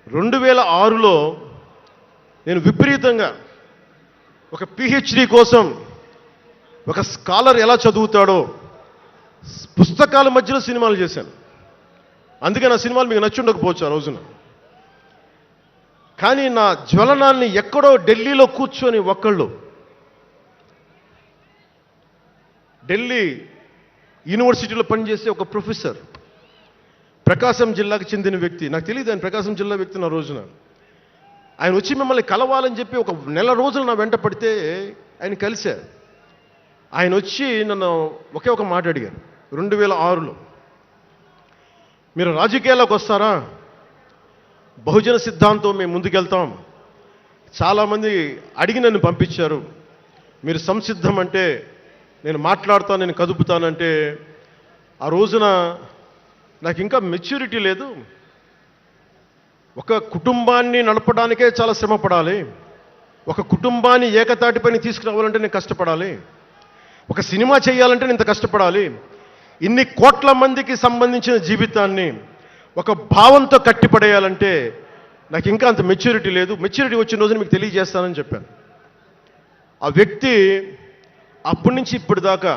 2006లో నేను విపరీతంగా ఒక పిహెచ్డి కోసం ఒక స్కాలర్ ఎలా చదువుతాడో పుస్తకాల మధ్యలో సినిమాలు చేశాను. అందుకే నా సినిమాలు మీకు నచ్చి ఉండకపోవచ్చు ఆ రోజున. కానీ నా జ్వలనాన్ని ఎక్కడో ఢిల్లీలో కూర్చొని ఒకళ్ళు, ఢిల్లీ యూనివర్సిటీలో పనిచేసే ఒక ప్రొఫెసర్, ప్రకాశం జిల్లాకు చెందిన వ్యక్తి, నాకు తెలియదు ఆయన ప్రకాశం జిల్లా వ్యక్తి. నా రోజున ఆయన వచ్చి మిమ్మల్ని కలవాలని చెప్పి ఒక నెల రోజులు నా వెంట పడితే ఆయన కలిశారు. ఆయన వచ్చి నన్ను ఒకే ఒక మాట అడిగారు 2006లో, మీరు రాజకీయాల్లోకి వస్తారా? బహుజన సిద్ధాంతం మేము ముందుకెళ్తాం. చాలామంది అడిగి నన్ను పంపించారు. మీరు సంసిద్ధం అంటే నేను మాట్లాడతాను, నేను కదుపుతానంటే ఆ రోజున నాకు ఇంకా మెచ్యూరిటీ లేదు. ఒక కుటుంబాన్ని నడపడానికే చాలా శ్రమ పడాలి. ఒక కుటుంబాన్ని ఏకతాటిపైన తీసుకురావాలంటే నేను కష్టపడాలి. ఒక సినిమా చేయాలంటే నేను ఇంత కష్టపడాలి. ఇన్ని కోట్ల మందికి సంబంధించిన జీవితాన్ని ఒక భావంతో కట్టిపడేయాలంటే నాకు ఇంకా అంత మెచ్యూరిటీ లేదు. మెచ్యూరిటీ వచ్చిన రోజున మీకు తెలియజేస్తానని చెప్పాను. ఆ వ్యక్తి అప్పటి నుంచి ఇప్పటిదాకా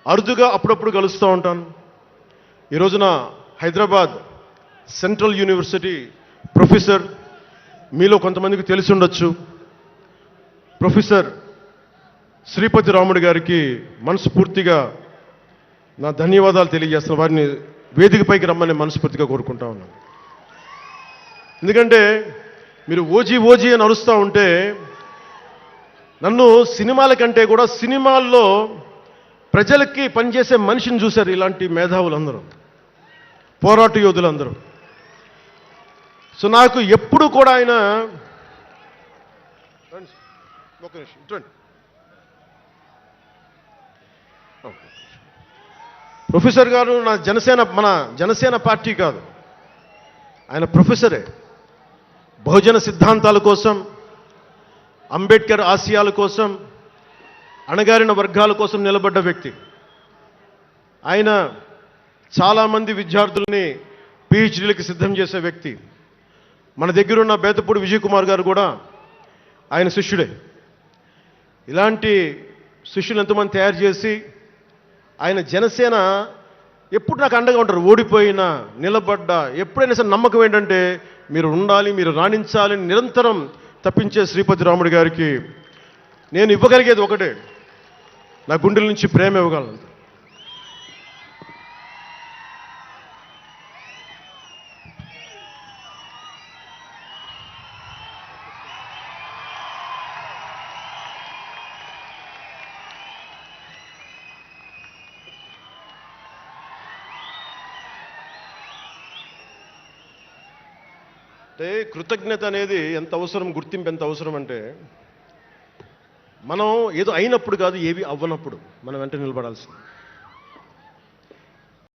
అరుదుగా అప్పుడప్పుడు కలుస్తూ ఉంటాను. ఈ రోజున హైదరాబాద్ సెంట్రల్ యూనివర్సిటీ ప్రొఫెసర్, మీలో కొంతమందికి తెలిసి ఉండొచ్చు, ప్రొఫెసర్ శ్రీపతి రాముడు గారికి మనస్ఫూర్తిగా నా ధన్యవాదాలు తెలియజేస్తున్నాను. వారిని వేదికపైకి రమ్మని మనస్ఫూర్తిగా కోరుకుంటా ఉన్నాను. ఎందుకంటే మీరు ఓజీ ఓజీ అని అరుస్తూ ఉంటే నన్ను సినిమాల కంటే కూడా సినిమాల్లో ప్రజలకి పనిచేసే మనిషిని చూశారు ఇలాంటి మేధావులందరూ, పోరాట యోధులందరూ. సో నాకు ఎప్పుడు కూడా ఆయన ఒక నిమిషం చూడండి, ప్రొఫెసర్ గారు మన జనసేన పార్టీ కాదు, ఆయన ప్రొఫెసరే. బహుజన సిద్ధాంతాల కోసం, అంబేద్కర్ ఆశయాల కోసం, అణగారిన వర్గాల కోసం నిలబడ్డ వ్యక్తి. ఆయన చాలామంది విద్యార్థుల్ని పిహెచ్డీలకి సిద్ధం చేసే వ్యక్తి. మన దగ్గరున్న బేతపూడి విజయ్ కుమార్ గారు కూడా ఆయన శిష్యుడే. ఇలాంటి శిష్యులు ఎంతోమంది తయారు చేసి ఆయన జనసేన ఎప్పుడు నాకు అండగా ఉంటారు. ఓడిపోయినా నిలబడ్డా ఎప్పుడైనా సరే నమ్మకం ఏంటంటే మీరు ఉండాలి, మీరు రాణించాలని నిరంతరం తప్పించే శ్రీపతి రాముడు గారికి నేను ఇవ్వగలిగేది ఒకటే, నా గుండెల నుంచి ప్రేమ ఇవ్వగలను. అంటే కృతజ్ఞత అనేది ఎంత అవసరం, గుర్తింపు ఎంత అవసరం అంటే మనం ఏదో అయినప్పుడు కాదు, ఏవి అవ్వనప్పుడు మనం వెంట నిలబడాల్సింది.